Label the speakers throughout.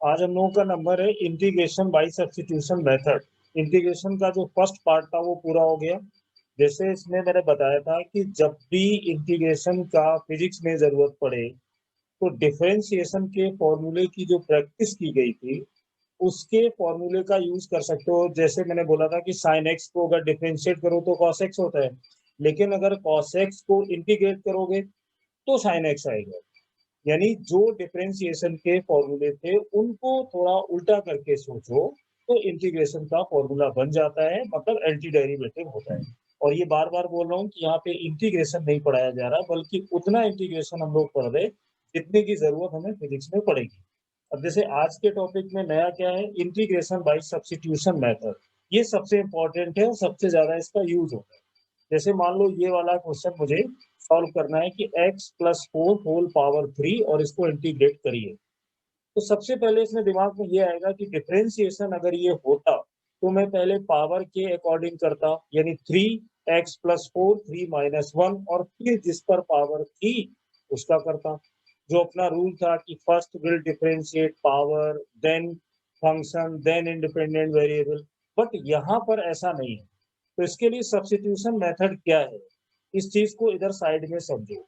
Speaker 1: आज हम लोगों का नंबर है integration by substitution method. Integration का जो फर्स्ट पार्ट था वो पूरा हो गया। जैसे इसमें मैंने बताया था कि जब भी इंटीग्रेशन का फिजिक्स में जरूरत पड़े तो डिफरेंशिएशन के फॉर्मूले की जो प्रैक्टिस की गई थी उसके फॉर्मूले का यूज कर सकते हो। जैसे मैंने बोला था कि साइन एक्स को अगर डिफरेंशिएट करो तो कॉस एक्स होता है, लेकिन अगर कॉस एक्स को इंटीग्रेट करोगे तो साइन एक्स आएगा। यानी जो डिफरेंशिएशन के फॉर्मूले थे उनको थोड़ा उल्टा करके सोचो तो इंटीग्रेशन का फॉर्मूला बन जाता है, मतलब एंटी डेरिवेटिव होता है। और ये बार बार बोल रहा हूँ कि यहाँ पे इंटीग्रेशन नहीं पढ़ाया जा रहा, बल्कि उतना इंटीग्रेशन हम लोग पढ़ रहे जितने की जरूरत हमें फिजिक्स में पड़ेगी। अब जैसे आज के टॉपिक में नया क्या है, इंटीग्रेशन बाय सब्स्टिट्यूशन मेथड। ये सबसे इंपॉर्टेंट है और सबसे ज्यादा इसका यूज होता है। जैसे मान लो ये वाला क्वेश्चन मुझे सॉल्व करना है कि x + 4 होल पावर 3 और इसको इंटीग्रेट करिए। तो सबसे पहले इसमें दिमाग में ये आएगा कि डिफरेंशिएशन अगर ये होता तो मैं पहले पावर के अकॉर्डिंग करता, यानी 3x + 4 3 - 1, और फिर जिस पर पावर थी उसका करता। जो अपना रूल था कि first will differentiate power, then function, then independent variable. But यहाँ पर ऐसा नहीं है। तो इसके लिए सब्स्टिट्यूशन मेथड क्या है, इस चीज को इधर साइड में समझो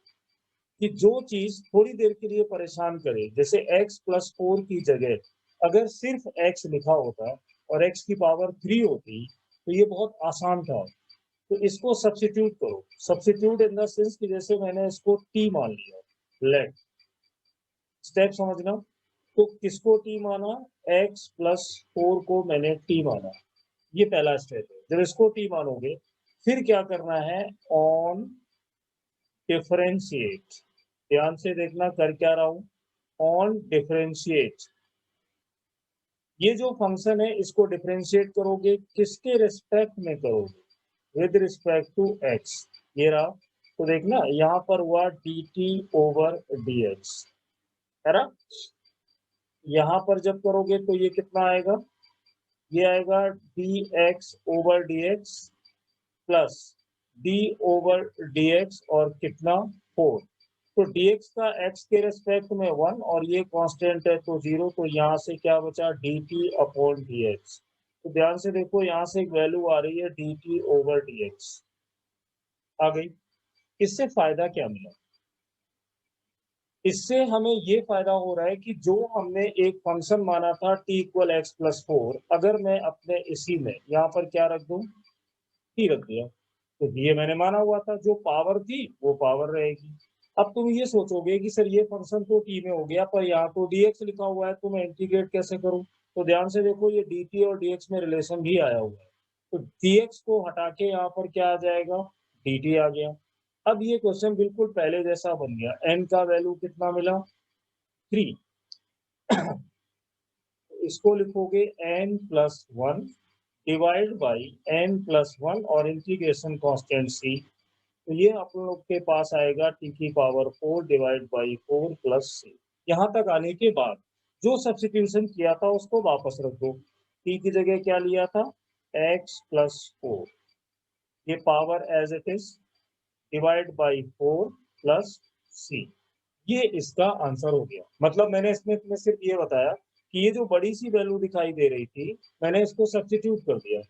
Speaker 1: कि जो चीज थोड़ी देर के लिए परेशान करे, जैसे x + 4 की जगह अगर सिर्फ x लिखा होता और x की पावर 3 होती तो ये बहुत आसान था। तो इसको सब्स्टिट्यूट करो। सब्स्टिट्यूट इन द सेंस कि जैसे मैंने इसको t मान लिया, लेट स्टेप समझना। तो किसको t माना, x + 4 को मैंने t माना, ये पहला स्टेप है। जब इसको t मानोगे फिर क्या करना है, ऑन डिफरेंशिएट। ध्यान से देखना कर क्या रहा हूं, ऑन डिफरेंशिएट। ये जो फंक्शन है इसको डिफरेंशिएट करोगे, किसके रिस्पेक्ट में करोगे, विद रिस्पेक्ट टू x। ये रहा। तो देखना यहाँ पर हुआ dt/dx, है ना। यहाँ पर जब करोगे तो ये कितना आएगा, ये आएगा dx/dx प्लस d/dx और कितना 4। तो dx का x के रेस्पेक्ट में 1 और ये कांस्टेंट है तो 0। तो यहाँ से क्या बचा, dt/dx। तो ध्यान से देखो यहाँ से एक वैल्यू आ रही है dt/dx आ गई। इससे फायदा क्या मिला, इससे हमें ये फायदा हो रहा है कि जो हमने एक फंक्शन माना था t = x + 4, अगर मैं अपने इसी में यहाँ पर क्या रख दूं, t रख दिया, तो ये मैंने माना हुआ था, जो पावर थी वो पावर रहेगी। अब तुम ये सोचोगे कि सर ये फंक्शन तो t में हो गया पर यहाँ तो dx लिखा हुआ है, तो मैं इंटीग्रेट कैसे करूं। तो ध्यान से देखो ये dt और dx में रिलेशन भी आया हुआ है। तो dx को हटा के यहाँ पर क्या आ जाएगा, dt आ गया। अब ये क्वेश्चन बिल्कुल पहले जैसा बन गया। n का वैल्यू कितना मिला, 3। इसको लिखोगे n + 1 डिवाइड बाई n + 1 और इंटीग्रेशन कांस्टेंट c। तो ये आप लोग के पास आएगा t⁴ divide by 4 plus c। यहाँ तक आने के बाद जो सब्स्टिट्यूशन किया था उसको वापस रख दो। t की जगह क्या लिया था, x + 4, ये power as it is, divide by 4 plus c। ये इसका आंसर हो गया। मतलब मैंने इसमें तुम्हें सिर्फ ये बताया कि ये जो बड़ी सी वैल्यू दिखाई दे रही थी मैंने इसको सब्स्टिट्यूट कर दिया।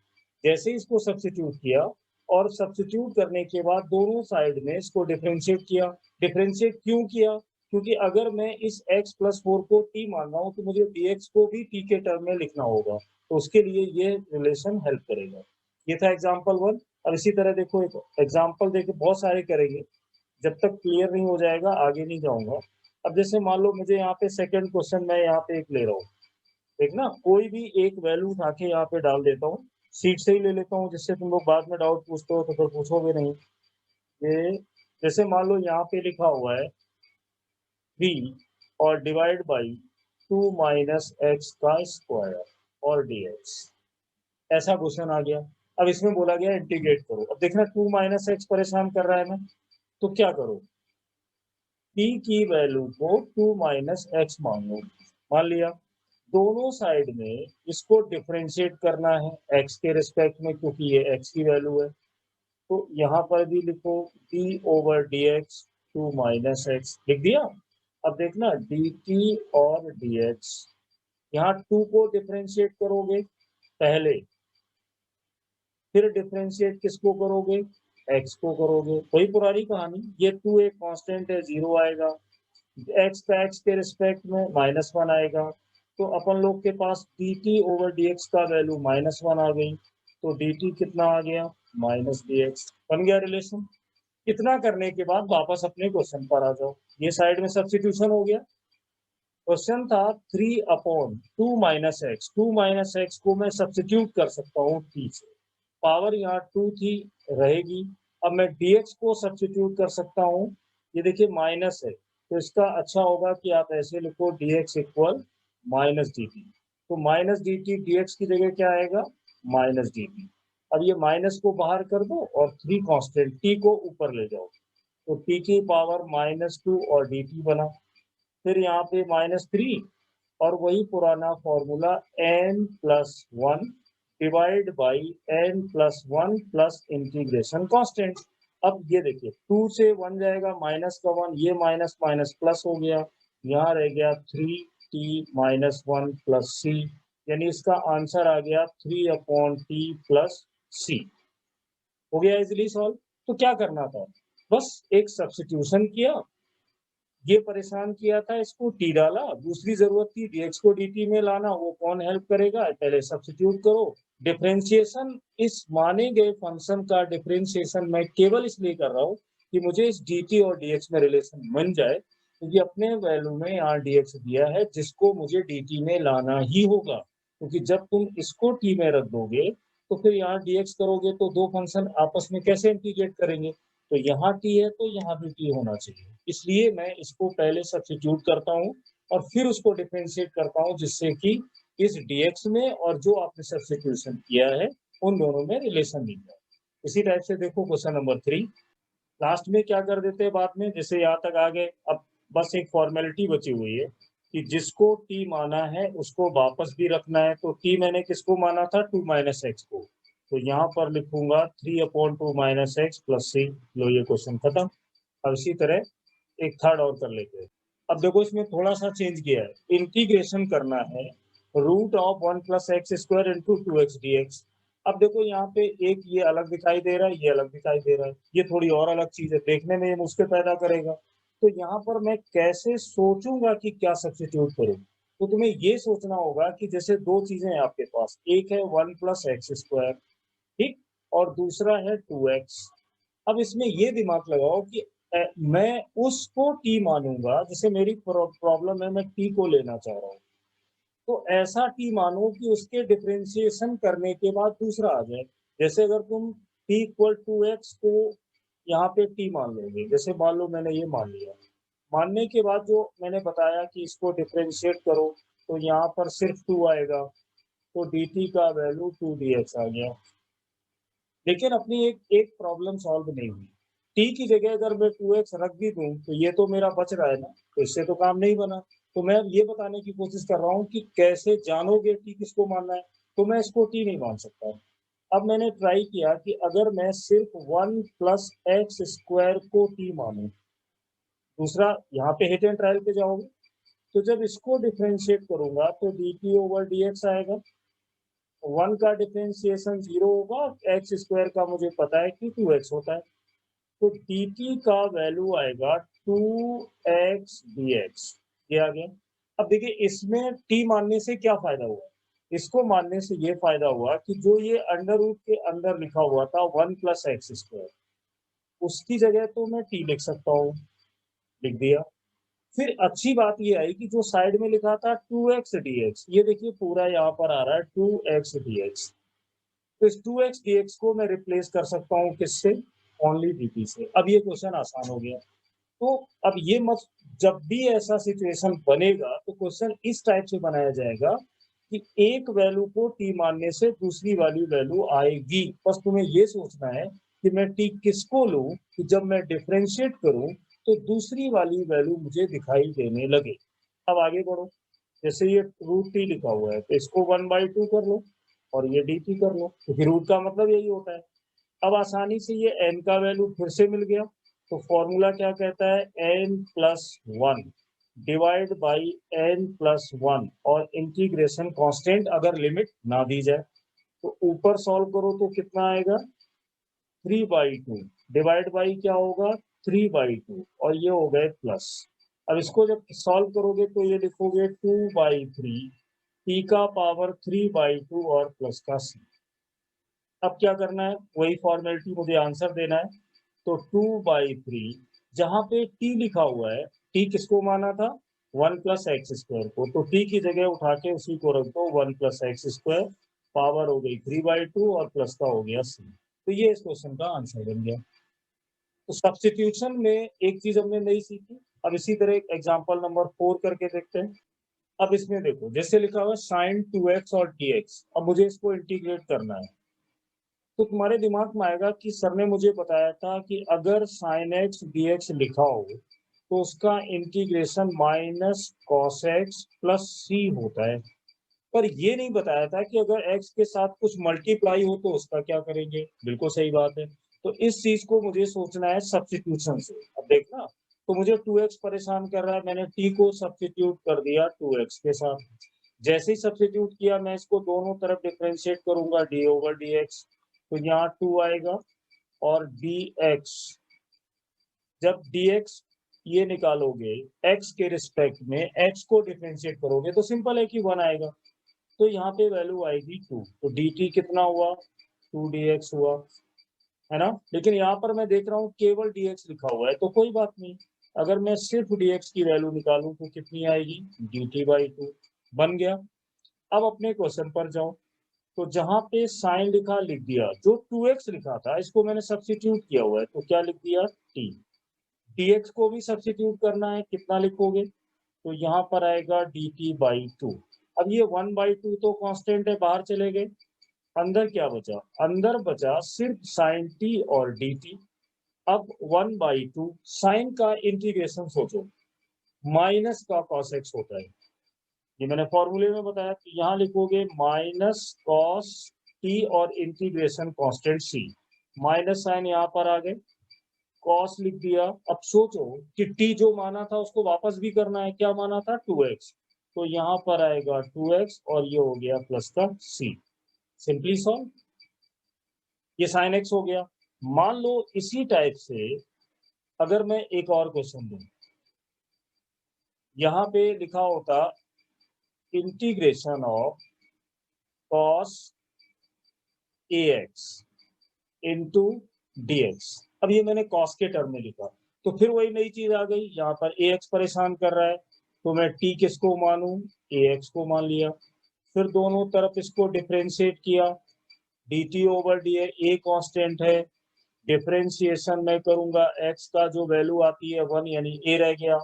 Speaker 1: जैसे इसको सब्स्टिट्यूट किया और सब्स्टिट्यूट करने के बाद दोनों साइड में इसको डिफरेंशिएट किया। डिफरेंशिएट क्यों किया, क्योंकि अगर मैं इस x + 4 को t मान रहा हूँ तो मुझे dx को भी t के टर्म में लिखना होगा, तो उसके लिए ये रिलेशन हेल्प करेगा। ये था एग्जाम्पल 1। अब इसी तरह देखो एक एग्जाम्पल देखे, बहुत सारे करेंगे, जब तक क्लियर नहीं हो जाएगा आगे नहीं जाऊंगा। अब जैसे मान लो मुझे यहाँ पे सेकंड क्वेश्चन मैं यहाँ पे एक ले रहा हूँ, देखना कोई भी एक वैल्यू उठा के यहाँ पे डाल देता हूँ, सीट से ही ले लेता हूँ जिससे तुम लोग बाद में डाउट पूछते हो तो फिर पूछोगे नहीं। ये जैसे मान लो यहाँ पे लिखा हुआ है 3 और डिवाइड बाई 2 - x का स्क्वायर और dx, ऐसा क्वेश्चन आ गया। अब इसमें बोला गया इंटीग्रेट करो। अब देखना 2 - x परेशान कर रहा है ना, तो क्या करो, t की वैल्यू को 2 - x मान लो, मान लिया। दोनों साइड में इसको डिफरेंशिएट करना है x के रिस्पेक्ट में, क्योंकि ये x की वैल्यू है। तो यहाँ पर भी लिखो d/dx 2 - x लिख दिया। अब देखना dt और dx यहाँ 2 को डिफरेंशिएट करोगे पहले, फिर डिफरेंशिएट किसको करोगे, x को करोगे, वही पुरानी कहानी। ये 2 एक कांस्टेंट है, 0 आएगा, x का x के रिस्पेक्ट में -1 आएगा, तो अपन लोग के पास dt ओवर dx का वैल्यू -1 आ गई, तो dt कितना आ गया, -dx। बन गया रिलेशन। इतना करने के बाद वापस अपने क्वेश्चन पर आ जाओ, ये साइड में सब्स्टिट्यूशन हो गया। क्वेश्चन था 3/2 - x, 2 - x को मैं सब्स्टिट्यूट कर सकता हूँ t से, पावर यहाँ 2 थी रहेगी। अब मैं dx को सब्स्टिट्यूट कर सकता हूँ, ये देखिए माइनस है, तो इसका अच्छा होगा कि आप ऐसे लिखो dx इक्वल -dt, तो -dt dx की जगह क्या आएगा, -dt। अब ये माइनस को बाहर कर दो और 3 कांस्टेंट t को ऊपर ले जाओ, तो t की पावर -2 और dt बना। फिर यहाँ पे -3 और वही पुराना formula n+1 divide by n+1 plus integration constant. अब ये देखिए 2 से 1 जाएगा, माइनस का 1, ये माइनस माइनस प्लस हो गया, यहाँ रह गया 3t-1 प्लस c, यानी इसका आंसर आ गया 3/t प्लस c। हो गया इजिली सॉल्व। तो क्या करना था, बस एक सब्स्टिट्यूशन किया, ये परेशान किया था, इसको t डाला, दूसरी जरूरत थी dx को dt में लाना, वो कौन हेल्प करेगा, पहले सब्स्टिट्यूट करो। डिफरेंशिएशन, इस माने गए फंक्शन का डिफरेंशिएशन मैं केवल इसलिए कर रहा हूँ कि मुझे इस dt और dx में रिलेशन बन जाए, क्योंकि अपने वैल्यू में यहाँ dx दिया है जिसको मुझे dt में लाना ही होगा, क्योंकि जब तुम इसको t में रख दोगे तो फिर यहाँ dx करोगे तो दो फंक्शन आपस में कैसे इंटीग्रेट करेंगे, तो यहाँ t है तो यहाँ भी t होना चाहिए, इसलिए मैं इसको पहले सब्स्टिट्यूट करता हूँ और फिर उसको डिफरेंशिएट करता हूँ, जिससे कि इस dx में और जो आपने सब्स्टिट्यूशन किया है उन दोनों में रिलेशन मिल जाए। इसी टाइप से देखो क्वेश्चन नंबर 3, लास्ट में क्या कर देते हैं बाद में, जैसे यहाँ तक आ गए, अब बस एक फॉर्मेलिटी बची हुई है कि जिसको t माना है उसको वापस भी रखना है, तो t मैंने किसको माना था, 2 - x को, तो यहाँ पर लिखूंगा 3/2 - x प्लस c। लो ये क्वेश्चन खत्म। अब इसी तरह एक थर्ड और कर लेते हैं। अब देखो इसमें थोड़ा सा चेंज किया है, इंटीग्रेशन करना है √1 + x² × 2x dx। अब देखो यहाँ पे एक ये अलग दिखाई दे रहा है, ये अलग दिखाई दे रहा है, ये थोड़ी और अलग चीज है, देखने में ये मुश्किल पैदा करेगा, तो यहाँ पर मैं कैसे सोचूंगा कि क्या सब्स्टिट्यूट करूं, तो तुम्हें ये सोचना होगा कि जैसे दो चीजें हैं आपके पास, एक है 1 + x², ठीक, और दूसरा है 2x। अब इसमें ये दिमाग लगाओ कि मैं उसको t मानूंगा, जैसे मेरी प्रॉब्लम है, मैं t को लेना चाह रहा हूँ, तो ऐसा t मानो कि उसके डिफरेंशिएशन करने के बाद दूसरा आ जाए। जैसे अगर तुम t = 2x को यहाँ पे t मान लोगे, जैसे मान लो मैंने ये मान लिया, मानने के बाद जो मैंने बताया कि इसको डिफरेंशिएट करो, तो यहाँ पर सिर्फ 2 आएगा, तो dt का वैल्यू 2dx आ गया। लेकिन अपनी एक एक प्रॉब्लम सॉल्व नहीं हुई, t की जगह अगर मैं 2x रख भी दूं तो ये तो मेरा बच रहा है ना, तो इससे तो काम नहीं बना। तो मैं ये बताने की कोशिश कर रहा हूँ कि कैसे जानोगे t किसको मानना है, तो मैं इसको t नहीं मान सकता। अब मैंने ट्राई किया कि अगर मैं सिर्फ 1 + x² को t मानूं, दूसरा यहाँ पे हिट एंड ट्रायल पे जाओगे, तो जब इसको डिफरेंशिएट करूंगा तो dt ओवर dx आएगा, 1 का डिफरेंशिएशन 0 होगा, x² का मुझे पता है कि 2x होता है, तो dt का वैल्यू आएगा 2x dx, ये आ गया। अब देखिए इसमें t मानने से क्या फायदा हुआ, इसको मानने से ये फायदा हुआ कि जो ये अंडर रूट के अंदर लिखा हुआ था 1 + x², उसकी जगह तो मैं t लिख सकता हूँ, लिख दिया। फिर अच्छी बात ये आई कि जो साइड में लिखा था 2x dx, ये देखिए पूरा यहाँ पर आ रहा है 2x dx, तो इस 2x dx को मैं रिप्लेस कर सकता हूँ किससे, ओनली dt से। अब ये क्वेश्चन आसान हो गया। तो अब ये मत, जब भी ऐसा सिचुएशन बनेगा तो क्वेश्चन इस टाइप से बनाया जाएगा कि एक वैल्यू को t मानने से दूसरी वाली वैल्यू आएगी, बस तुम्हें ये सोचना है कि मैं t किसको लूं कि जब मैं डिफरेंशिएट करूं तो दूसरी वाली वैल्यू मुझे दिखाई देने लगे। अब आगे बढ़ो, जैसे ये √t लिखा हुआ है तो इसको 1/2 कर लो और ये dt कर लो, क्योंकि रूट का मतलब यही होता है। अब आसानी से ये n का वैल्यू फिर से मिल गया, तो फॉर्मूला क्या कहता है, n+1 डिवाइड बाई n+1 और इंटीग्रेशन कांस्टेंट अगर लिमिट ना दी जाए तो ऊपर सॉल्व करो तो कितना आएगा 3/2 डिवाइड बाई क्या होगा 3/2 और ये हो गए प्लस। अब इसको जब सॉल्व करोगे तो ये लिखोगे 2/3 t का पावर 3/2 और प्लस का c। अब क्या करना है, वही फॉर्मेलिटी, मुझे आंसर देना है। तो 2/3 जहां पे t लिखा हुआ है, t किसको माना था 1+x² को, तो t की जगह उठा के उसी को रख दो 1+x², पावर हो गई 3/2 और प्लस का हो गया c। तो ये इस क्वेश्चन का आंसर बन गया। तो सब्स्टिट्यूशन में एक चीज हमने नहीं सीखी। अब इसी तरह एक एग्जांपल नंबर 4 करके देखते हैं। अब इसमें देखो जैसे लिखा हुआ sin 2x और dx, अब मुझे इसको इंटीग्रेट करना है। तो तुम्हारे दिमाग में आएगा कि सर ने मुझे बताया था कि अगर sin x dx लिखा हो तो उसका integration -cos x plus c होता है, पर ये नहीं बताया था कि अगर x के साथ कुछ मल्टीप्लाई हो तो उसका क्या करेंगे। बिल्कुल सही बात है। तो इस चीज को मुझे सोचना है सब्स्टिट्यूशन से। अब देखना, तो मुझे 2x परेशान कर रहा है, मैंने t को सब्स्टिट्यूट कर दिया 2x के साथ। जैसे ही सब्स्टिट्यूट किया मैं इसको दोनों तरफ डिफरेंशिएट करूंगा d/dx, तो यहाँ 2 आएगा और dx, जब dx ये निकालोगे x के रिस्पेक्ट में, x को डिफरेंशिएट करोगे तो सिंपल है कि 1 आएगा, तो यहाँ पे वैल्यू आएगी 2। तो dt कितना हुआ 2dx हुआ, है ना। लेकिन यहाँ पर मैं देख रहा हूँ केवल dx लिखा हुआ है, तो कोई बात नहीं, अगर मैं सिर्फ dx की वैल्यू निकालूं तो कितनी आएगी dt/2 बन गया। अब अपने क्वेश्चन पर जाओ, तो जहां पे साइन लिखा लिख दिया, जो 2x लिखा था इसको मैंने सब्स्टिट्यूट किया हुआ है, तो क्या लिख दिया t। dx को भी सब्स्टिट्यूट करना है, कितना लिखोगे, तो यहाँ पर आएगा dt/2। अब ये 1/2 तो कांस्टेंट है, बाहर चले गए, अंदर क्या बचा, अंदर बचा सिर्फ साइन t और dt। अब 1/2 साइन का इंटीग्रेशन सोचो, माइनस का cos x होता है, ये मैंने फॉर्मूले में बताया। कि यहाँ लिखोगे -cos t और integration constant c, minus sine यहाँ पर आ गए, कॉस लिख दिया। अब सोचो कि t जो माना था उसको वापस भी करना है, क्या माना था 2x, तो यहाँ पर आएगा 2x और ये हो गया प्लस का c। सिंपली सॉल्व, ये साइन x हो गया। मान लो इसी टाइप से अगर मैं एक और क्वेश्चन दूं, यहाँ पे लिखा होता integration of cos ax into dx। अब ये मैंने cos के टर्म में लिखा, तो फिर वही नई चीज आ गई, यहाँ पर ax परेशान कर रहा है, तो मैं t किसको मानूं, ax को मान लिया। फिर दोनों तरफ इसको डिफरेंशिएट किया, dt/dx a कांस्टेंट है, डिफरेंशिएशन में करूंगा, x का जो वैल्यू आती है 1 यानी a रह गया,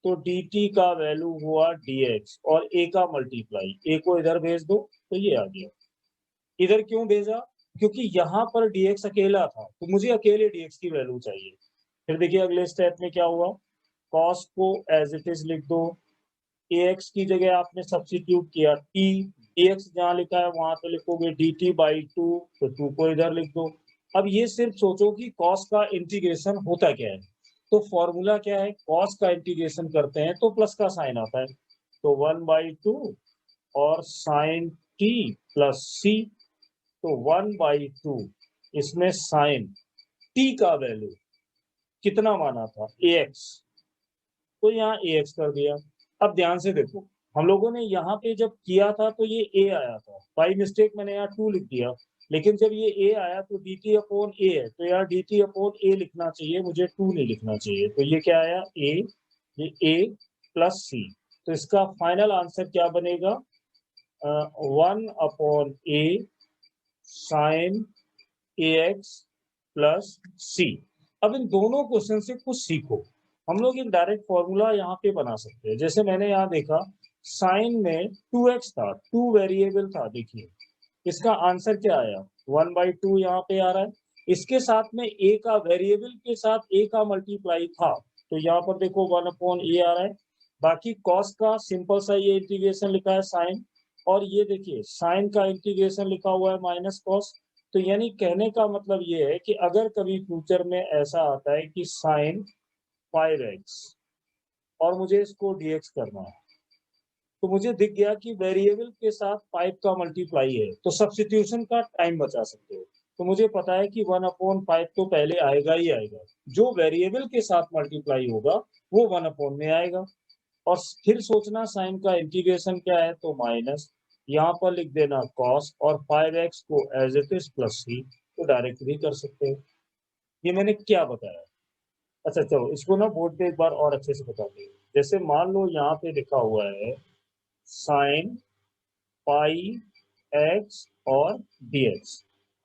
Speaker 1: तो dt का वैल्यू हुआ dx और a का मल्टीप्लाई, a को इधर भेज दो तो ये आ गया। इधर क्यों भेजा, क्योंकि यहाँ पर dx अकेला था, तो मुझे अकेले dx की वैल्यू चाहिए। फिर देखिए अगले स्टेप में क्या हुआ, cos को एज इट इज लिख दो, ax की जगह आपने सब्स्टिट्यूट किया t, dx जहाँ लिखा है वहां पे लिखोगे dt/2, तो 2 को इधर लिख दो। अब ये सिर्फ सोचो कि cos का इंटीग्रेशन होता क्या है, तो फॉर्मूला क्या है, cos का इंटीग्रेशन करते हैं तो प्लस का साइन आता है, तो 1/2 और साइन t प्लस c, तो 1/2 इसमें साइन t का वैल्यू कितना माना था ax, तो यहाँ ax कर दिया। अब ध्यान से देखो, हम लोगों ने यहाँ पे जब किया था तो ये a आया था, बाई मिस्टेक मैंने यहाँ 2 लिख दिया, लेकिन जब ये a आया तो dt/a है, तो यहाँ dt/a लिखना चाहिए, मुझे 2 नहीं लिखना चाहिए। तो ये क्या आया a, ये a प्लस c, तो इसका फाइनल आंसर क्या बनेगा 1/a sign ax plus c। अब इन दोनों क्वेश्चन से कुछ सीखो, हम लोग एक डायरेक्ट फॉर्मूला यहाँ पे बना सकते हैं। जैसे मैंने यहाँ देखा साइन में 2x था, 2 वेरिएबल था, देखिए इसका आंसर क्या आया 1/2 यहाँ पे आ रहा है, इसके साथ में a का वेरिएबल के साथ a का मल्टीप्लाई था, तो यहाँ पर देखो 1/a आ रहा है। बाकी cos का सिंपल सा ये इंटीग्रेशन लिखा है साइन, और ये देखिए साइन का इंटीग्रेशन लिखा हुआ है माइनस cos। तो यानी कहने का मतलब ये है कि अगर कभी फ्यूचर में ऐसा आता है कि साइन 5x और मुझे इसको dx करना है, तो मुझे दिख गया कि वेरिएबल के साथ पाइप का मल्टीप्लाई है, तो सब्स्टिट्यूशन का टाइम बचा सकते हो। तो मुझे पता है कि 1/5 तो पहले आएगा ही आएगा, जो वेरिएबल के साथ मल्टीप्लाई होगा वो 1 में आएगा। और फिर सोचना साइन का इंटीग्रेशन क्या है, तो माइनस, यहाँ पर लिख देना कॉस और 5x को एज इट इज प्लस सी, तो डायरेक्ट भी कर सकते हो। ये मैंने क्या बताया। अच्छा चलो इसको ना बोर्ड पे एक बार और अच्छे से बताते हैं। जैसे मान लो यहाँ पे लिखा हुआ है साइन पाई एक्स और dx,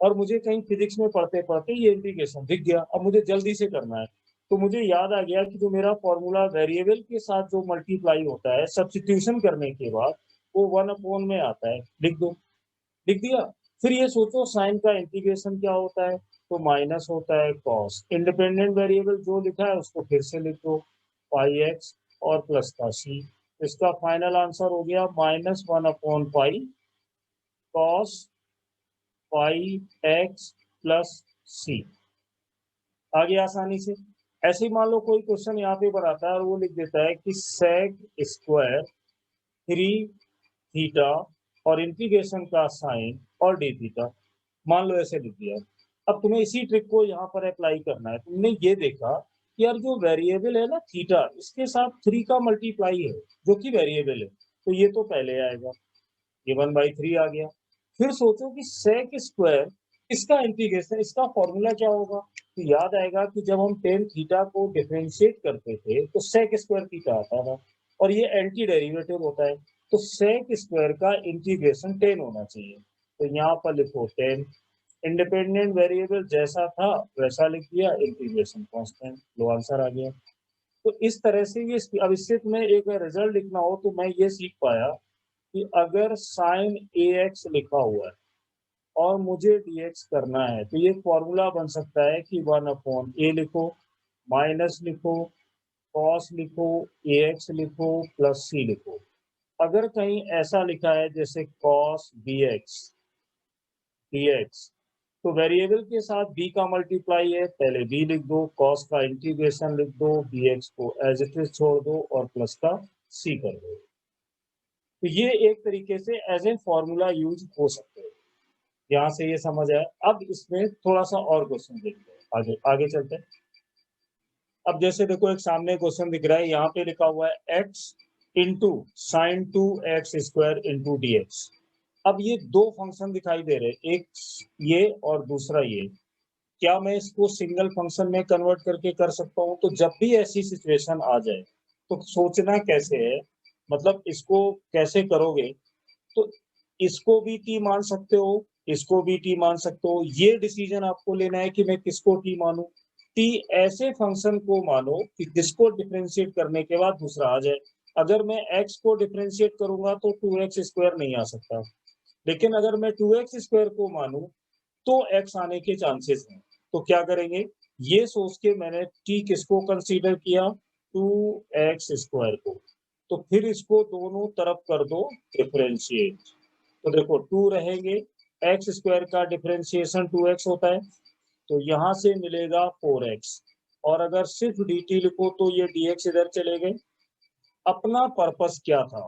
Speaker 1: और मुझे कहीं फिजिक्स में पढ़ते पढ़ते ये इंटीग्रेशन दिख गया। अब मुझे जल्दी से करना है, तो मुझे याद आ गया कि जो मेरा फॉर्मूला वेरिएबल के साथ जो मल्टीप्लाई होता है सब्स्टिट्यूशन करने के बाद, वो 1 में आता है। लिख दो, लिख दिया। फिर ये सोचो साइन का इंटीग्रेशन क्या होता है, तो माइनस होता है कॉस। इंडिपेंडेंट वेरिएबल जो लिखा है उसको फिर से लिख दो, पाई एक्स और प्लस का सी। इसका फाइनल आंसर हो गया -1/पाई कॉस पाई एक्स प्लस सी। आ गया आसानी से। ऐसे ही मान लो कोई क्वेश्चन यहाँ पे बनाता है और वो लिख देता है कि सेक स्क्वायर 3 थीटा और इंटीग्रेशन का साइन और डी थीटा, मान लो ऐसे लिख दिया। अब तुम्हें इसी ट्रिक को यहाँ पर अप्लाई करना है। तुमने ये देखा कि यार जो वेरिएबल है ना थीटा, इसके साथ 3 का मल्टीप्लाई है जो कि वेरिएबल है, तो ये तो पहले आएगा, ये 1/3 आ गया। फिर सोचो कि सेक स्क्वायर, इसका इंटीग्रेशन, इसका फॉर्मूला क्या होगा, तो याद आएगा कि जब हम टेन थीटा को डिफरेंशिएट करते थे तो सेक स्क्वायर थीटा आता था, और ये एंटी डेरिवेटिव होता है, तो सेक स्क्वायर का इंटीग्रेशन 10 होना चाहिए। तो यहाँ पर लिखो 10, इंडिपेंडेंट वेरिएबल जैसा था वैसा लिख दिया, इंटीग्रेशन कांस्टेंट, लो आंसर आ गया। तो इस तरह से ये, अब इससे तुम्हें एक रिजल्ट लिखना हो तो मैं ये सीख पाया कि अगर साइन ax लिखा हुआ है और मुझे dx करना है, तो ये फॉर्मूला बन सकता है कि 1/a लिखो, माइनस लिखो, cos लिखो, ax लिखो, प्लस c लिखो। अगर कहीं ऐसा लिखा है जैसे cos bx dx, तो वेरिएबल के साथ b का मल्टीप्लाई है, पहले b लिख दो, cos का इंटीग्रेशन लिख दो, dx को एज इट इज छोड़ दो और प्लस का c कर दो। तो ये एक तरीके से एज ए फॉर्मूला यूज हो सकते हैं। यहाँ से ये समझ आया। अब इसमें थोड़ा सा और क्वेश्चन देखते हैं, आगे आगे चलते हैं। अब जैसे देखो एक सामने क्वेश्चन दिख रहा है, यहाँ पे लिखा हुआ है x into sine 2x square into D x. अब ये दो फंक्शन दिखाई दे रहे हैं, एक ये और दूसरा ये। क्या मैं इसको सिंगल फंक्शन में कन्वर्ट करके कर सकता हूँ? तो जब भी ऐसी सिचुएशन आ जाए तो सोचना कैसे है, मतलब इसको कैसे करोगे, तो इसको भी टी मान सकते हो, इसको भी टी मान सकते हो। ये डिसीजन आपको लेना है कि मैं किसको टी मानूं। टी ऐसे फंक्शन को मानो कि जिसको डिफरेंशिएट करने के बाद दूसरा आ जाए। अगर मैं x को डिफरेंशिएट करूंगा तो 2x स्क्वायर नहीं आ सकता, लेकिन अगर मैं 2x स्क्वायर को मानूं तो x आने के चांसेस हैं। तो क्या करेंगे, ये सोच के मैंने t किसको कंसीडर किया, 2x स्क्वायर को। तो फिर इसको दोनों तरफ कर दो डिफरेंशिएट, तो देखो 2 रहेंगे, एक्स स्क्वायर का डिफरेंशिएशन 2x होता है, तो यहाँ से मिलेगा 4x। और अगर सिर्फ dt लिखो तो ये dx इधर चले गए। अपना पर्पस क्या था,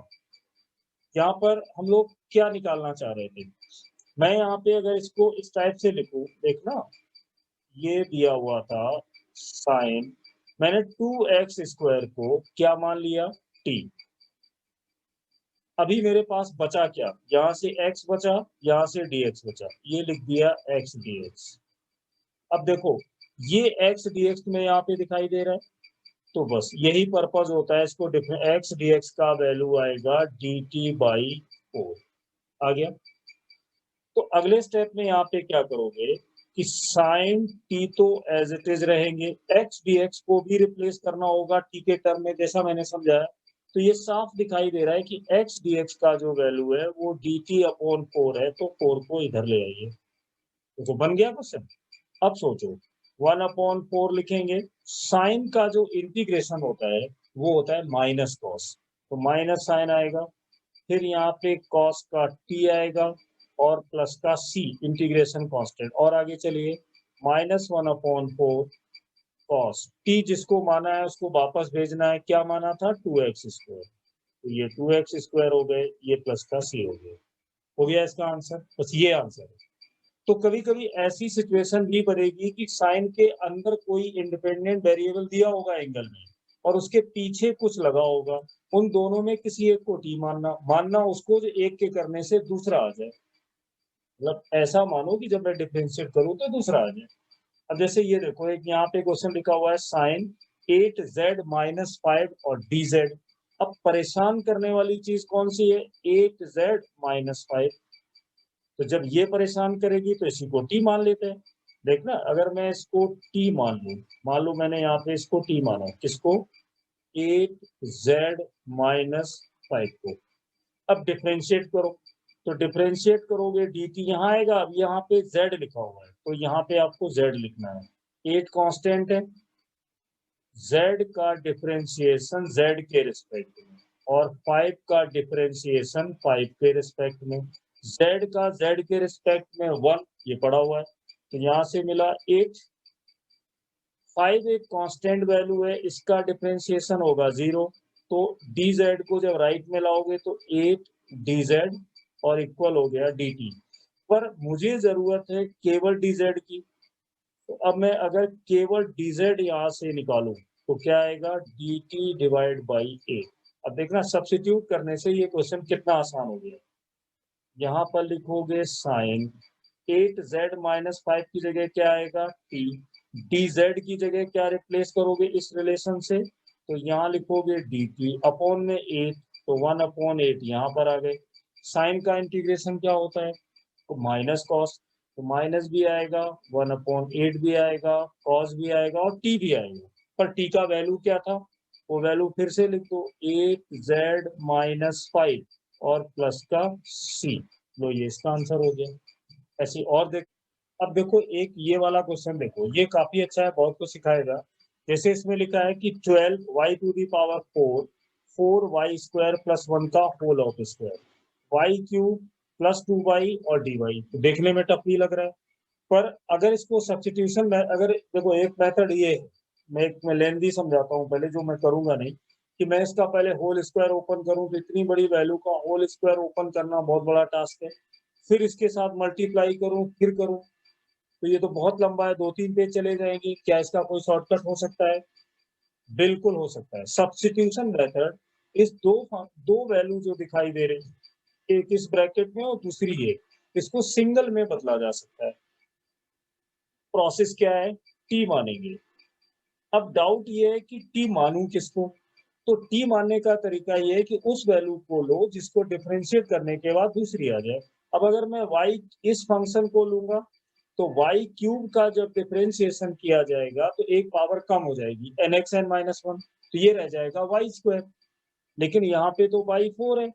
Speaker 1: यहाँ पर हम लोग क्या निकालना चाह रहे थे। मैं यहाँ पे अगर इसको इस टाइप से लिखूं, देखना ये दिया हुआ था साइन, मैंने 2x स्क्वायर को क्या मान लिया, t। अभी मेरे पास बचा क्या, यहाँ से x बचा, यहाँ से dx बचा, ये लिख दिया x dx। अब देखो ये x dx में यहाँ पे दिखाई दे रहा है, तो बस यही पर्पज होता है इसको, x dx का वैल्यू आएगा dt/4। आ गया। तो अगले स्टेप में यहाँ पे क्या करोगे कि साइन t तो एज इट इज रहेंगे, x dx को भी रिप्लेस करना होगा t के टर्म में, जैसा मैंने समझाया। तो ये साफ दिखाई दे रहा है कि x dx का जो वैल्यू है वो dt/4 है, तो 4 को इधर ले आइए, तो बन गया क्वेश्चन। अब सोचो 1/4 लिखेंगे, साइन का जो इंटीग्रेशन होता है वो होता है माइनस कॉस, तो माइनस साइन आएगा, फिर यहाँ पे कॉस का t आएगा और प्लस का c, इंटीग्रेशन कांस्टेंट। और आगे चलिए -1/4 कॉस टी जिसको माना है उसको वापस भेजना है, क्या माना था 2x स्क्वायर, तो ये 2x स्क्वायर हो गए, ये प्लस का सी हो गया इसका आंसर, बस ये आंसर है। तो कभी कभी ऐसी सिचुएशन भी बनेगी कि साइन के अंदर कोई इंडिपेंडेंट वेरिएबल दिया होगा एंगल में और उसके पीछे कुछ लगा होगा, उन दोनों में किसी एक को टी मानना उसको जो एक के करने से दूसरा आ जाए, मतलब ऐसा मानो कि जब मैं डिफरेंशिएट करूं तो दूसरा आ जाए। अब जैसे ये देखो, एक यहाँ पे क्वेश्चन लिखा हुआ है साइन 8z-5 और dz। अब परेशान करने वाली चीज कौन सी है, 8z-5। तो जब ये परेशान करेगी तो इसी को टी मान लेते हैं। देखना, अगर मैं इसको टी मान लू मैंने यहाँ पे इसको टी माना, किसको, 8z-5 को। अब डिफरेंशिएट करो, तो डिफरेंशिएट करोगे डी टी यहाँ आएगा। अब यहाँ पे z लिखा हुआ है तो यहाँ पे आपको z लिखना है। 8 कांस्टेंट है, z का डिफरेंशिएशन z के रिस्पेक्ट में और 5 का डिफरेंशिएशन 5 के रिस्पेक्ट में। z का z के रिस्पेक्ट में 1 ये पड़ा हुआ है, तो यहाँ से मिला 8। 5 एक कांस्टेंट वैल्यू है, इसका डिफरेंशिएशन होगा 0, तो dz को जब राइट में लाओगे तो 8 dz और इक्वल हो गया dt। पर मुझे जरूरत है केवल dz की, तो अब मैं अगर केवल dz यहाँ से निकालूं तो क्या आएगा, dt डिवाइड बाई 8। अब देखना सब्स्टिट्यूट करने से ये क्वेश्चन कितना आसान हो गया। यहाँ पर लिखोगे साइन 8z-5 की जगह क्या आएगा t, dz की जगह क्या रिप्लेस करोगे इस रिलेशन से, तो यहाँ लिखोगे dt अपॉन में 8, तो 1/8 यहाँ पर आ गए। साइन का इंटीग्रेशन क्या होता है, तो माइनस कॉस, तो माइनस भी आएगा, 1/8 भी आएगा, कॉस भी आएगा और टी भी आएगा। पर टी का वैल्यू क्या था, वो वैल्यू फिर से लिख दो, 8z-5 और प्लस का सी। लो ये इसका आंसर हो गया। ऐसे और देख, अब देखो एक ये वाला क्वेश्चन देखो, ये काफी अच्छा है, बहुत कुछ सिखाएगा। जैसे इसमें लिखा है कि 12y⁴ 4y² + 1 का whole of square, y³ + 2y और dy। तो देखने में टफ भी लग रहा है, पर अगर इसको सब्स्टिट्यूशन में, अगर देखो एक मेथड ये है, मैं लेंदी समझाता हूँ पहले, जो मैं करूंगा नहीं, कि मैं इसका पहले होल स्क्वायर ओपन करूं, तो इतनी बड़ी वैल्यू का होल स्क्वायर ओपन करना बहुत बड़ा टास्क है। फिर इसके साथ मल्टीप्लाई करूं, फिर करूं, तो ये तो बहुत लंबा है, 2-3 पेज चले जाएंगे। क्या इसका कोई शॉर्टकट हो सकता है, बिल्कुल हो सकता है। सब्स्टिट्यूशन मेथड, इस दो वैल्यू जो दिखाई दे रही है, एक इस ब्रैकेट में और दूसरी ये, इसको सिंगल में बदला जा सकता है। प्रोसेस क्या है, टी मानेंगे। अब डाउट ये है कि टी मानूं किसको, तो टी मानने का तरीका ये है कि उस वैल्यू को लो जिसको डिफरेंशिएट करने के बाद दूसरी आ जाए। अब अगर मैं y इस फंक्शन को लूंगा तो y³ का जब डिफरेंशिएशन किया जाएगा तो एक पावर कम हो जाएगी, nxn-1, तो ये रह जाएगा y²। लेकिन यहाँ पे तो y4 है,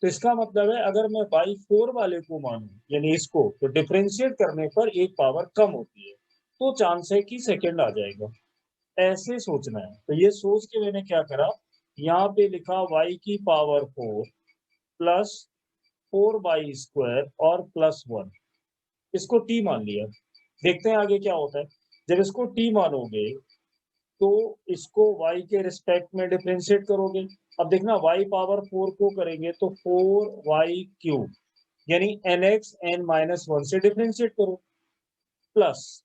Speaker 1: तो इसका मतलब है अगर मैं y4 वाले को मानूं यानी इसको, तो डिफरेंशिएट करने पर एक पावर कम होती है, तो चांस है कि सेकंड आ जाएगा। ऐसे सोचना है। तो ये सोच के मैंने क्या करा, यहाँ पे लिखा y⁴ प्लस 4y² और प्लस 1, इसको t मान लिया। देखते हैं आगे क्या होता है। जब इसको t मानोगे तो इसको y के रिस्पेक्ट में डिफरेंशिएट करोगे। अब देखना y⁴ को करेंगे तो 4y³ यानी nxn-1 से डिफरेंशिएट करो, प्लस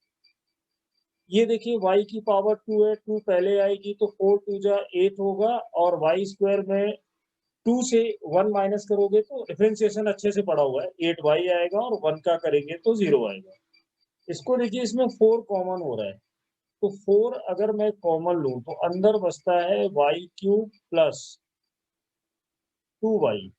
Speaker 1: ये देखिए y⁴ 2 है, 2 पहले आएगी तो 4×2 = 8 होगा, और y² में 2 से 1 माइनस करोगे तो डिफरेंशिएशन अच्छे से पड़ा हुआ है, 8y आएगा और 1 का करेंगे तो 0 आएगा। इसको देखिए, इसमें 4 कॉमन हो रहा है, तो 4 अगर मैं कॉमन लूं तो अंदर बचता है y³ प्लस 2y,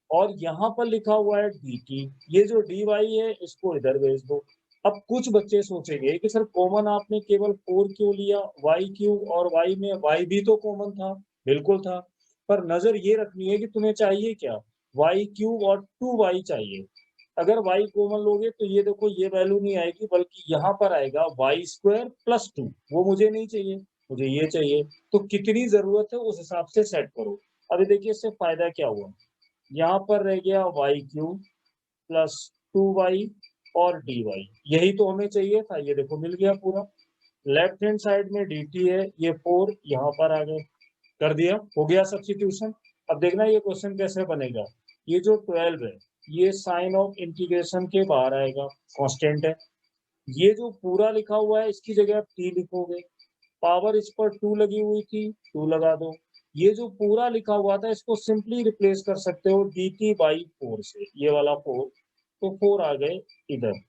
Speaker 1: और यहाँ पर लिखा हुआ है dt। ये जो dy है इसको इधर भेज दो। अब कुछ बच्चे सोचेंगे कि सर कॉमन आपने केवल 4 क्यों लिया, y³ और y में y भी तो कॉमन था। बिल्कुल था, पर नजर ये रखनी है कि तुम्हें चाहिए क्या, y³ और 2y चाहिए। अगर y कॉमन लोगे तो ये देखो ये वैल्यू नहीं आएगी, बल्कि यहाँ पर आएगा y² + 2, वो मुझे नहीं चाहिए, मुझे ये चाहिए। तो कितनी जरूरत है उस हिसाब से सेट करो। अभी देखिए इससे फायदा क्या हुआ, यहाँ पर रह गया y³ + 2y और dy, यही तो हमें चाहिए था, ये देखो मिल गया पूरा। लेफ्ट हैंड साइड में dt है, ये 4 यहाँ पर आ गए, कर दिया, हो गया सब्स्टिट्यूशन। अब देखना ये क्वेश्चन कैसे बनेगा। ये जो 12 है ये साइन ऑफ इंटीग्रेशन के बाहर आएगा, कांस्टेंट है। ये जो पूरा लिखा हुआ है इसकी जगह आप t लिखोगे, पावर इस पर 2 लगी हुई थी, 2 लगा दो। ये जो पूरा लिखा हुआ था इसको सिंपली रिप्लेस कर सकते हो dt/4 से, ये वाला 4, तो 4 आ गए इधर।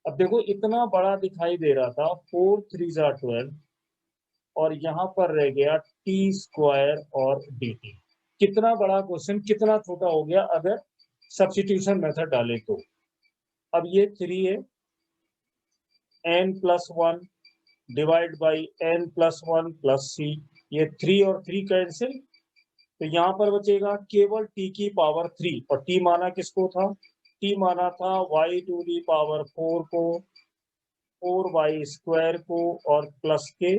Speaker 1: अब देखो इतना बड़ा दिखाई दे रहा था, 4 3 12, और यहाँ पर रह गया t² और dt। कितना बड़ा क्वेश्चन कितना छोटा हो गया अगर सब्स्टिट्यूशन मेथड डाले तो। अब ये 3 है, n+1 divide by n+1 plus c, ये 3 और 3 कैंसिल, तो यहाँ पर बचेगा केवल t की पावर 3, और t माना किसको था, t माना था y⁴ को, 4y² को, और प्लस के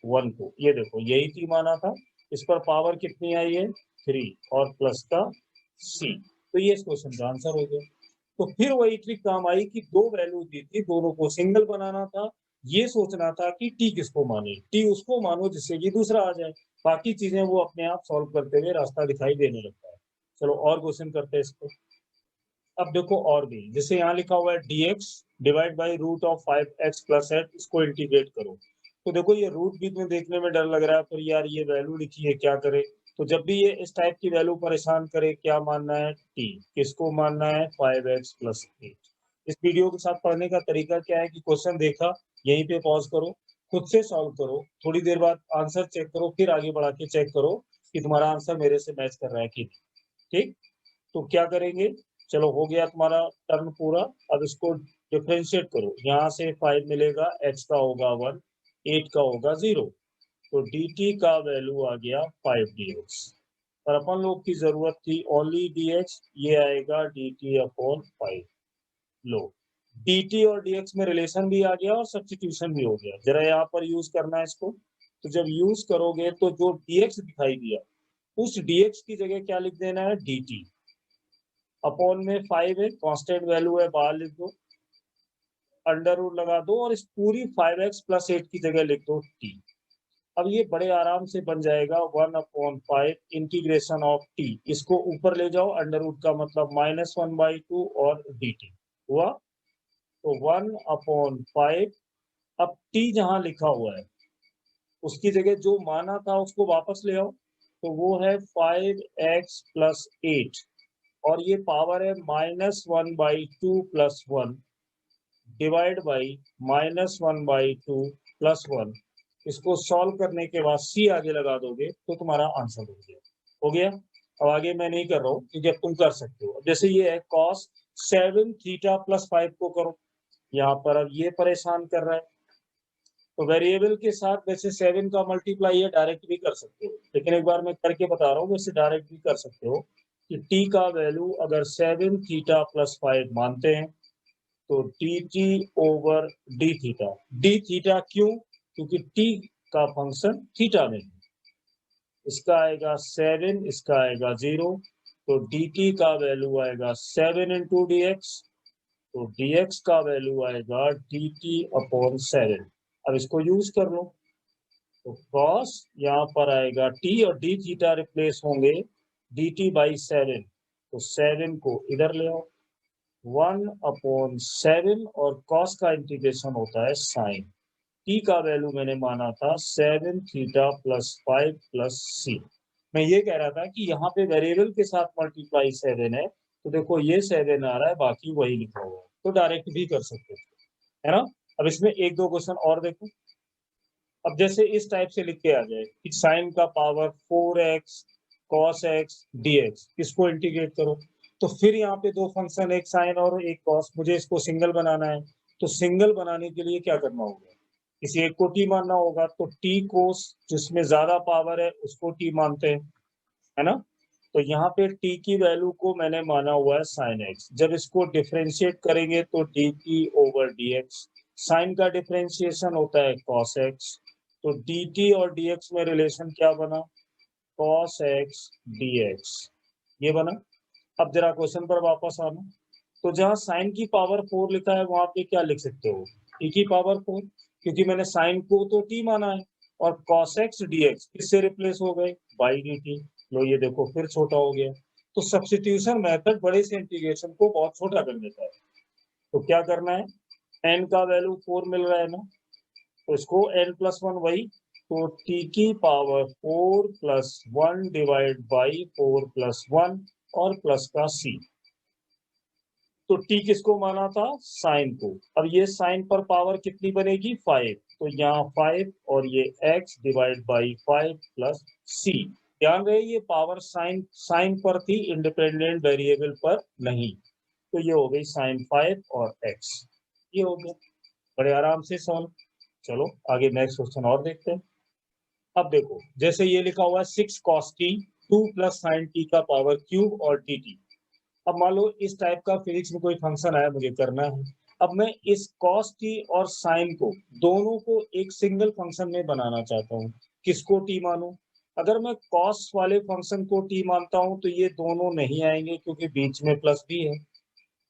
Speaker 1: 1 को। ये देखो यही t माना था, इस पर पावर कितनी आई है 3 और प्लस का c, तो ये इस क्वेश्चन का आंसर हो गया। तो फिर वही ट्रिक काम आई कि दो वैल्यू दी थी, दोनों को सिंगल बनाना था, ये सोचना था कि टी किसको माने, टी उसको मानो जिससे कि दूसरा आ जाए, बाकी चीजें वो अपने आप सॉल्व करते हुए रास्ता दिखाई देने लगता है। चलो और क्वेश्चन करते हैं इसको। अब देखो और भी, जैसे यहाँ लिखा हुआ है dx divide by root of 5x plus eight, इसको इंटीग्रेट करो। तो देखो ये रूट भी में देखने में डर लग रहा है, पर यार ये वैल्यू लिखी है क्या करे। तो जब भी ये इस टाइप की वैल्यू परेशान करे, क्या मानना है t, किसको मानना है 5x प्लस 8। इस वीडियो के साथ पढ़ने का तरीका क्या है कि क्वेश्चन देखा, यहीं पे पॉज करो, खुद से सॉल्व करो, थोड़ी देर बाद आंसर चेक करो, फिर आगे बढ़ा के चेक करो कि तुम्हारा आंसर मेरे से मैच कर रहा है कि नहीं। ठीक, तो क्या करेंगे, चलो हो गया तुम्हारा टर्म पूरा। अब इसको डिफ्रेंशिएट करो, यहाँ से 5 मिलेगा, h का होगा 1, 8 का होगा 0, तो dt का वैल्यू आ गया 5 dx। पर अपन लोग की जरूरत थी ओनली dx, ये आएगा dt/5। लो, dt और dx में रिलेशन भी आ गया और सब्स्टिट्यूशन भी हो गया। जरा यहाँ पर यूज करना है इसको, तो जब यूज करोगे तो जो dx दिखाई दिया उस dx की जगह क्या लिख देना है dt, अपॉन में 5 है, कांस्टेंट वैल्यू है, बाहर लिख दो, अंडर रूट लगा दो, और इस पूरी 5x प्लस 8 की जगह लिख दो t। अब ये बड़े आराम से बन जाएगा 1/5 इंटीग्रेशन ऑफ t, इसको ऊपर ले जाओ, अंडर रूट का मतलब -1/2 और dt हुआ, तो 1/5। अब t जहां लिखा हुआ है उसकी जगह जो माना था उसको वापस ले आओ, तो वो है 5x प्लस 8, और ये पावर है -1/2 प्लस 1 डिवाइड बाई -1/2 प्लस 1। इसको सॉल्व करने के बाद c आगे लगा दोगे तो तुम्हारा आंसर हो गया। हो गया, अब आगे मैं नहीं कर रहा हूँ क्योंकि अब तुम कर सकते हो। जैसे ये है cos 7 थीटा प्लस 5 को करो, यहाँ पर अब ये परेशान कर रहा है, तो वेरिएबल के साथ वैसे 7 का मल्टीप्लाई है डायरेक्ट भी कर सकते हो, लेकिन एक बार मैं करके बता रहा हूँ, वैसे डायरेक्ट भी कर सकते हो कि t का वैल्यू अगर 7 थीटा प्लस 5 मानते हैं तो dt/d थीटा क्यों, क्योंकि t का फंक्शन थीटा में है। इसका आएगा 7, इसका आएगा 0, तो dt का वैल्यू आएगा 7 इंटू dx, तो dx का वैल्यू आएगा dt/7। अब इसको यूज कर लो, तो cos यहाँ पर आएगा t और d थीटा रिप्लेस होंगे dt/7, तो 7 को इधर ले आओ, 1/7, और cos का इंटीग्रेशन होता है साइन। t का वैल्यू मैंने माना था 7 थीटा प्लस 5 प्लस c। मैं ये कह रहा था कि यहाँ पे वेरिएबल के साथ मल्टीप्लाई 7 है, तो देखो ये 7 आ रहा है, बाकी वही लिखा हुआ है, तो डायरेक्ट भी कर सकते है ना। अब इसमें एक दो क्वेश्चन और देखो। अब जैसे इस टाइप से लिख के आ जाए कि साइन का power 4x cos x dx, इसको इंटीग्रेट करो, तो फिर यहाँ पे दो फंक्शन, एक साइन और एक cos, मुझे इसको सिंगल बनाना है, तो सिंगल बनाने के लिए क्या करना होगा, किसी एक को t मानना होगा, तो t cos जिसमें ज्यादा पावर है उसको t मानते हैं, है ना। तो यहाँ पे t की वैल्यू को मैंने माना हुआ है sin x, जब इसको डिफ्रेंशिएट करेंगे तो dt/dx, साइन का डिफ्रेंशिएशन होता है cos x, तो dt और dx में रिलेशन क्या बना, cos x dx, ये बना। अब जरा क्वेश्चन पर वापस आना, तो जहां साइन की पावर 4 लिखा है वहां पे क्या लिख सकते हो, t की पावर 4, क्योंकि मैंने साइन को तो टी माना है, और कॉस एक्स डीएक्स किससे रिप्लेस हो गए, बाई डी टी। लो ये देखो फिर छोटा हो गया। तो सब्स्टिट्यूशन मेथड बड़े से इंटीग्रेशन को बहुत छोटा कर देता है। तो क्या करना है, n का वैल्यू 4 मिल रहा है ना, तो इसको n+1 वही, तो t की पावर 4 + 1 डिवाइड बाई 4 + 1 और प्लस का c। तो t किसको माना था, साइन को। अब ये साइन पर पावर कितनी बनेगी, 5, तो यहाँ 5 और ये x डिवाइड बाई 5 + c। ध्यान रहे ये पावर साइन पर थी, इंडिपेंडेंट वेरिएबल पर नहीं। तो ये हो गई साइन 5 और x, ये हो गया। बड़े आराम से सॉल्व। चलो आगे नेक्स्ट क्वेश्चन और देखते हैं। अब देखो जैसे ये लिखा हुआ है 6 cos t 2 + sin t का पावर क्यूब और dt। अब मान लो इस टाइप का फिजिक्स में कोई फंक्शन आया, मुझे करना है। अब मैं इस cos t और sin को दोनों को एक सिंगल फंक्शन में बनाना चाहता हूँ। किसको t मानूं? अगर मैं cos वाले फंक्शन को t मानता हूँ तो ये दोनों नहीं आएंगे क्योंकि बीच में प्लस भी है।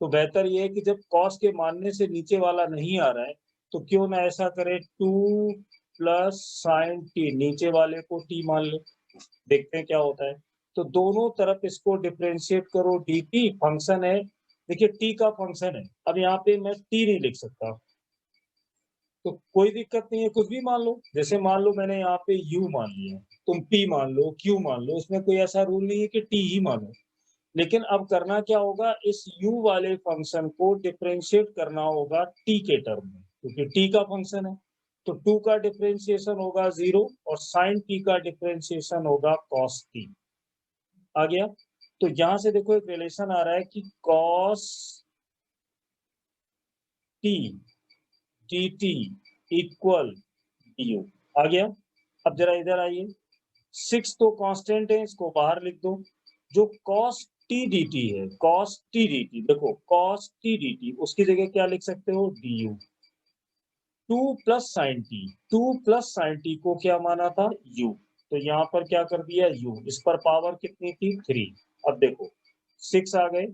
Speaker 1: तो बेहतर ये है कि जब cos के मानने से नीचे वाला नहीं आ रहा है तो क्यों ना ऐसा करें, 2 + sin t, नीचे वाले को t मान ले। देखते हैं क्या होता है। तो दोनों तरफ इसको डिफरेंशिएट करो, dt फंक्शन है, देखिए t का फंक्शन है। अब यहाँ पे मैं t नहीं लिख सकता, तो कोई दिक्कत नहीं है, कुछ भी मान लो। जैसे मान लो मैंने यहाँ पे u मान लिया, तुम p मान लो, q मान लो, इसमें कोई ऐसा रूल नहीं है कि t ही मानो। लेकिन अब करना क्या होगा, इस u वाले फंक्शन को डिफरेंशिएट करना होगा t के टर्म में, क्योंकि t का फंक्शन है। तो 2 का डिफरेंशिएशन होगा 0 और sin t का डिफरेंशिएशन होगा cos t। आ गया। तो यहां से देखो एक रिलेशन आ रहा है कि cos t dt equal du। आ गया। अब जरा इधर आइए, 6 तो कांस्टेंट है, इसको बाहर लिख दो। जो cos t dt है, cos t dt, देखो cos t dt उसकी जगह क्या लिख सकते हो, du। 2 + sin t, 2 + sin t को क्या माना था, u। तो यहाँ पर क्या कर दिया, u। इस पर पावर कितनी थी, 3। अब देखो 6 आ गए,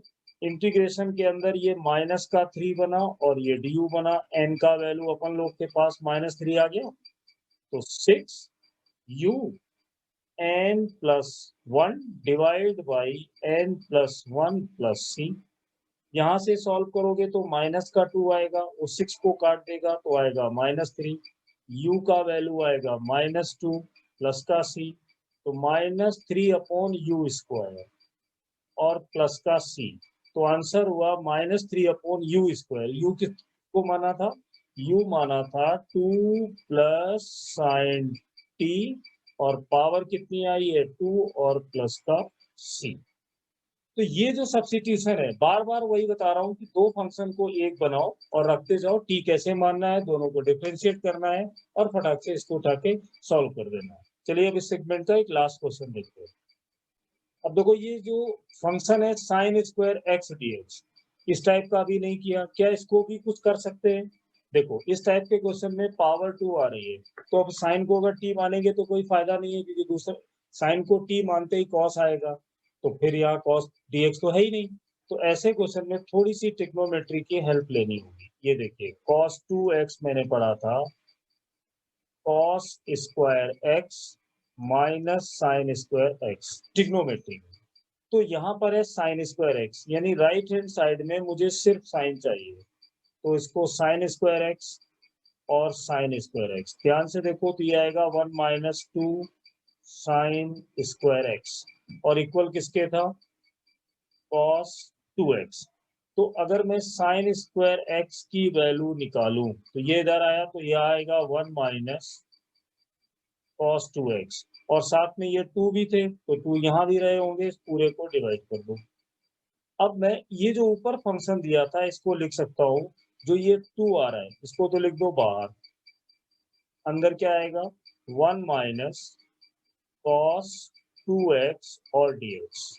Speaker 1: इंटीग्रेशन के अंदर ये -3 बना और ये du बना। n का वैल्यू अपन लोग के पास -3 आ गया, तो 6 u n+1 divide by n+1 + c। यहाँ से सॉल्व करोगे तो -2 आएगा, वो 6 को काट देगा तो आएगा -3। u का वैल्यू आएगा -2 प्लस का c, तो -3/u² और प्लस का c। तो आंसर हुआ -3/u²। u किसको माना था, u माना था 2 + sin t और पावर कितनी आई है, 2 और प्लस का c। तो ये जो सब्स्टिट्यूशन है, बार बार वही बता रहा हूँ कि दो फंक्शन को एक बनाओ और रखते जाओ, टी कैसे मानना है, दोनों को डिफरेंशिएट करना है और फटाक से इसको उठा के सॉल्व कर देना है। चलिए अब इस सेगमेंट का एक लास्ट क्वेश्चन देखते हैं। अब देखो ये जो फंक्शन है sin² x dx, इस टाइप का अभी नहीं किया, क्या इसको भी कुछ कर सकते हैं? देखो इस टाइप के क्वेश्चन में पावर 2 आ रही है, तो अब साइन को अगर t मानेंगे तो कोई फायदा नहीं है, क्योंकि दूसरा साइन को t मानते ही cos आएगा, तो फिर यहाँ cos dx तो है ही नहीं। तो ऐसे क्वेश्चन में थोड़ी सी ट्रिग्नोमेट्री की हेल्प लेनी होगी। ये देखिए cos 2x मैंने पढ़ा था, cos² x - sin² x trigonometry. तो यहाँ पर है sin² x, यानी राइट हैंड साइड में मुझे सिर्फ साइन चाहिए, तो इसको sin² x और sin² x। ध्यान से देखो तो ये आएगा 1 - 2 sin² x और इक्वल किसके था, cos 2x। तो अगर मैं sin² x की वैल्यू निकालूं तो ये इधर आया, तो ये आएगा 1 - cos 2x और साथ में ये 2 भी थे, तो 2 यहाँ भी रहे होंगे, इस पूरे को डिवाइड कर दो। अब मैं ये जो ऊपर फंक्शन दिया था इसको लिख सकता हूँ, जो ये 2 आ रहा है इसको तो लिख दो बाहर, अंदर क्या आएगा 1 - cos 2x और dx।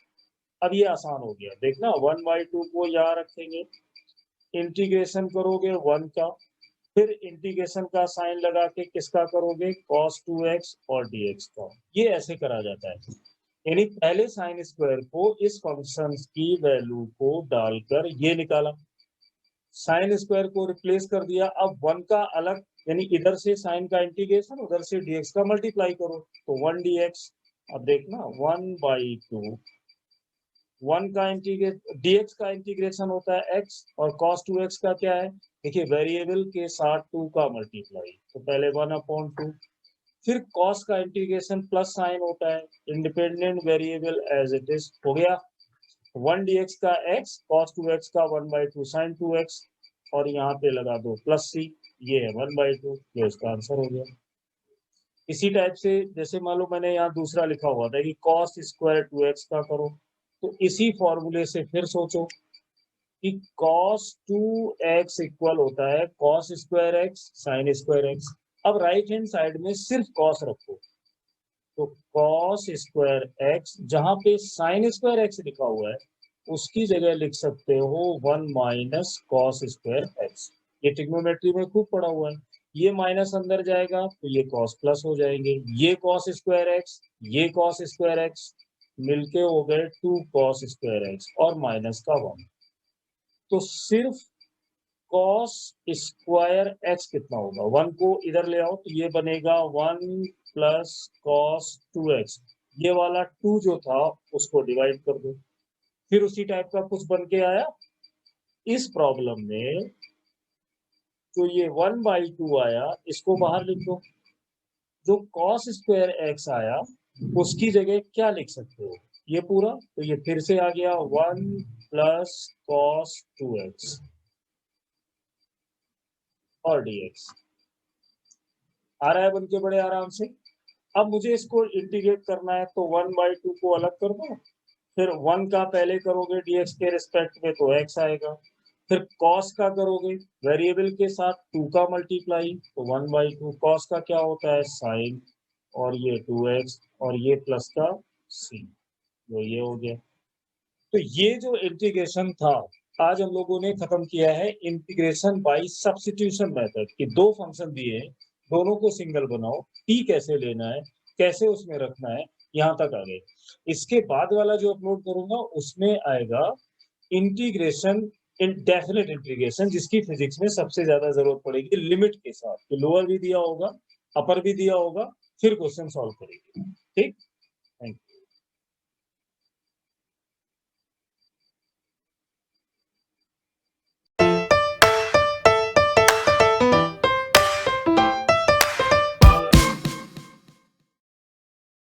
Speaker 1: अब ये आसान हो गया, देखना 1/2 को यहाँ रखेंगे, इंटीग्रेशन करोगे 1 का, फिर इंटीग्रेशन का साइन लगा के किसका करोगे, cos 2x और dx का। ये ऐसे करा जाता है, यानी पहले sin² को इस फंक्शन की वैल्यू को डालकर ये निकाला, sin² को रिप्लेस कर दिया। अब 1 का अलग यानी इधर से साइन का इंटीग्रेशन, उधर से dx का मल्टीप्लाई करो, तो 1 dx। अब देखना 1/2 1 का dx का इंटीग्रेशन होता है x, और cos 2x का क्या है, देखिए वेरिएबल के साथ 2 का मल्टीप्लाई, तो पहले 1/2, फिर cos का इंटीग्रेशन प्लस साइन होता है, independent variable as it is हो गया, 1 dx का x, cos 2x का 1/2 sin 2x, और यहाँ पे लगा दो प्लस c, ये है 1/2, ये उसका आंसर हो गया। इसी टाइप से जैसे मान लो मैंने यहाँ दूसरा लिखा हुआ था कि cos स्क्वायर 2x का करो, तो इसी फॉर्मूले से फिर सोचो कि cos 2x इक्वल होता है cos square x sin square x। अब राइट हैंड साइड में सिर्फ cos रखो, तो cos स्क्वायर x, जहां पे sin स्क्वायर x लिखा हुआ है उसकी जगह लिख सकते हो 1 माइनस कॉस स्क्वायर x। ये ट्रिग्नोमेट्री में खूब पढ़ा हुआ है, ये माइनस अंदर जाएगा तो ये cos प्लस हो जाएंगे, ये cos स्क्वायर x, ये cos स्क्वायर x मिलके हो गए 2 cos स्क्वायर x और माइनस का 1, तो सिर्फ cos स्क्वायर x कितना होगा, 1 को इधर ले आओ तो ये बनेगा 1 प्लस cos 2x, ये वाला 2 जो था उसको डिवाइड कर दो, फिर उसी टाइप का कुछ बन के आया। इस प्रॉब्लम में तो ये 1/2 आया, इसको बाहर लिख दो, जो cos स्क्वायर x आया उसकी जगह क्या लिख सकते हो, ये पूरा, तो ये फिर से आ गया 1 प्लस cos 2x और dx। आ रहा है बन के बड़े आराम से। अब मुझे इसको इंटीग्रेट करना है, तो 1/2 को अलग कर दो, फिर 1 का पहले करोगे dx के रिस्पेक्ट में तो x आएगा, फिर cos का करोगे वेरिएबल के साथ 2 का मल्टीप्लाई, तो 1/2 cos का क्या होता है sin, और ये 2x और ये प्लस का c, तो ये हो गया। तो ये जो इंटीग्रेशन था आज हम लोगों ने खत्म किया है इंटीग्रेशन बाय सब्स्टिट्यूशन मेथड, कि दो फंक्शन दिए हैं, दोनों को सिंगल बनाओ, t कैसे लेना है, कैसे उसमें रखना है, यहाँ तक आ गए। इसके बाद वाला जो अपलोड करूंगा उसमें आएगा इंटीग्रेशन, डेफिनेट इंटीग्रेशन, जिसकी फिजिक्स में सबसे ज्यादा जरूरत पड़ेगी लिमिट के साथ, कि लोअर भी दिया होगा अपर भी दिया होगा, फिर क्वेश्चन सॉल्व करेंगे। ठीक।